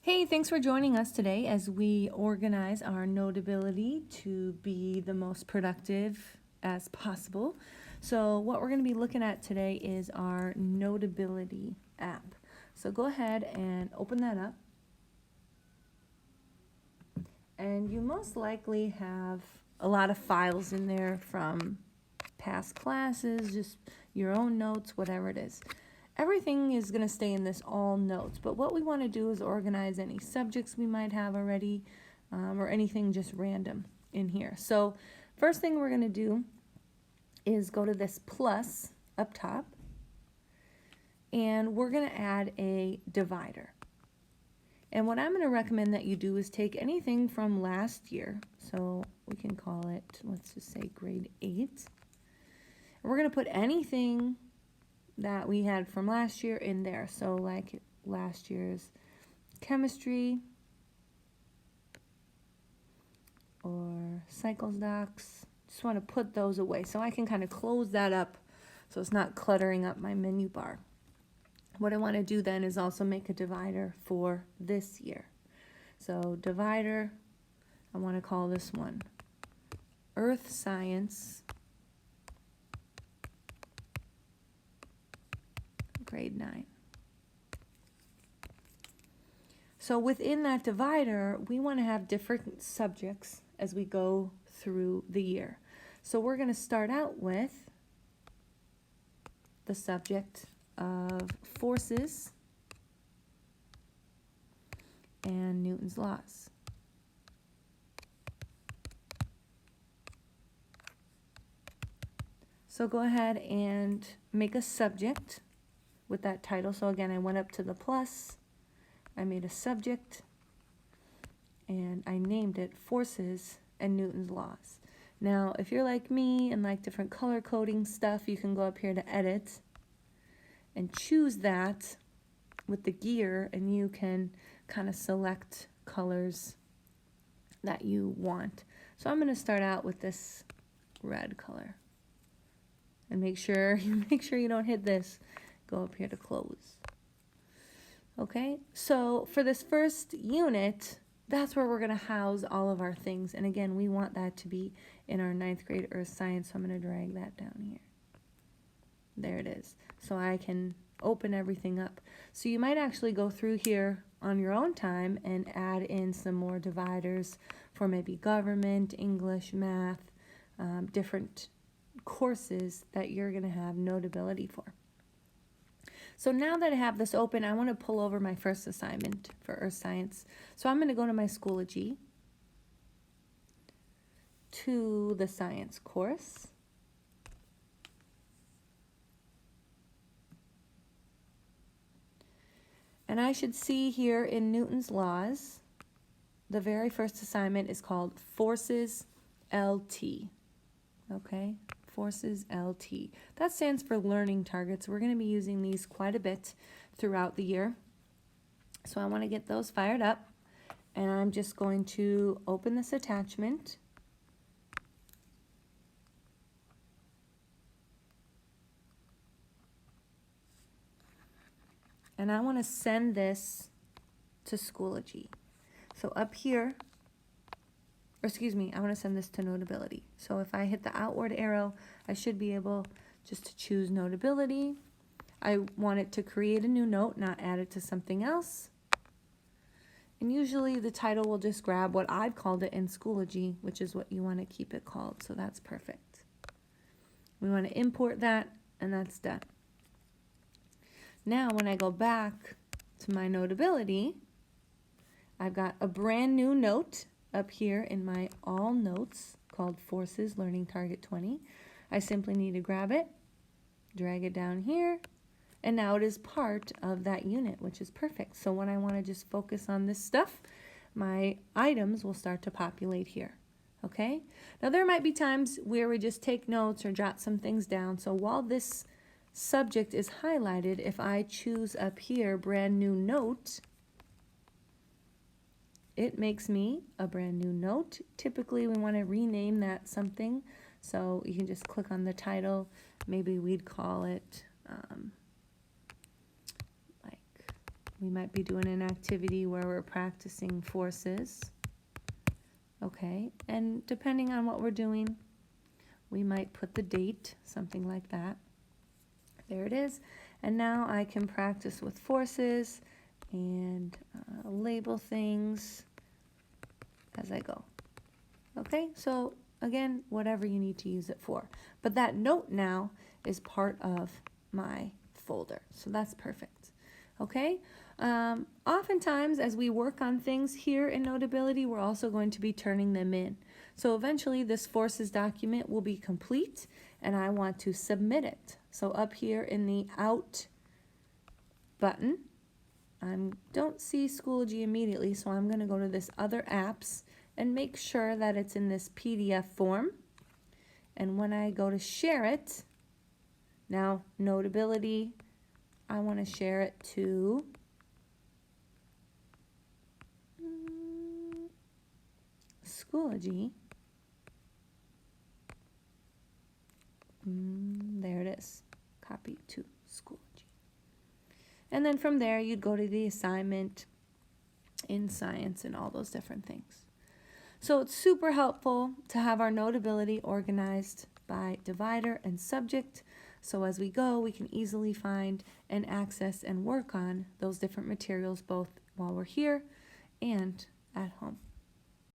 Hey, thanks for joining us today as we organize our Notability to be the most productive as possible. So what we're going to be looking at today is our Notability app. So go ahead and open that up. And you most likely have a lot of files in there from past classes, just your own notes, whatever it is. Everything is going to stay in this all notes, but what we want to do is organize any subjects we might have already or anything just random in here. So first thing we're going to do is go to this plus up top, and we're going to add a divider. And what I'm going to recommend that you do is take anything from last year, so we can call it, let's just say grade 8. And we're going to put anything that we had from last year in there. So like last year's chemistry or cycles docs. Just want to put those away so I can kind of close that up so it's not cluttering up my menu bar. What I want to do then is also make a divider for this year. So divider, I want to call this one Earth Science grade 9. So within that divider, we want to have different subjects as we go through the year. So we're going to start out with the subject of forces and Newton's laws. So go ahead and make a subject with that title. So again, I went up to the plus, I made a subject, and I named it Forces and Newton's Laws. Now, if you're like me and like different color coding stuff, you can go up here to Edit and choose that with the gear, and you can kind of select colors that you want. So I'm going to start out with this red color. And make sure you don't hit this. Go up here to close. Okay, so for this first unit, that's where we're going to house all of our things. And again, we want that to be in our 9th grade Earth Science, so I'm going to drag that down here. There it is. So I can open everything up. So you might actually go through here on your own time and add in some more dividers for maybe government, English, math, different courses that you're going to have Notability for. So now that I have this open, I want to pull over my first assignment for Earth Science. So I'm going to go to my Schoology, to the science course. And I should see here in Newton's Laws, the very first assignment is called Forces LT. Okay? Forces LT. That stands for learning targets. We're going to be using these quite a bit throughout the year. So I want to get those fired up, and I'm just going to open this attachment. And I want to send this to Schoology. So up here, or excuse me, I want to send this to Notability. So if I hit the outward arrow, I should be able just to choose Notability. I want it to create a new note, not add it to something else. And usually the title will just grab what I've called it in Schoology, which is what you want to keep it called. So that's perfect. We want to import that, and that's done. Now when I go back to my Notability, I've got a brand new note up here in my all notes called Forces Learning Target 20. I simply need to grab it, drag it down here, and now it is part of that unit, which is perfect. So when I want to just focus on this stuff, my items will start to populate here. Okay? Now there might be times where we just take notes or jot some things down. So while this subject is highlighted, if I choose up here brand new note, it makes me a brand new note. Typically, we want to rename that something. So you can just click on the title. Maybe we'd call it, We might be doing an activity where we're practicing forces. Okay, and depending on what we're doing, we might put the date, something like that. There it is. And now I can practice with forces and label things as I go. Okay, so again, whatever you need to use it for. But that note now is part of my folder, so that's perfect. Okay, oftentimes as we work on things here in Notability, we're also going to be turning them in. So eventually this forces document will be complete and I want to submit it. So up here in the Out button, I don't see Schoology immediately, so I'm going to go to this Other Apps and make sure that it's in this PDF form. And when I go to share it, now Notability, I want to share it to Schoology. There it is. Copy to Schoology. And then from there, you'd go to the assignment in science and all those different things. So it's super helpful to have our Notability organized by divider and subject. So as we go, we can easily find and access and work on those different materials both while we're here and at home.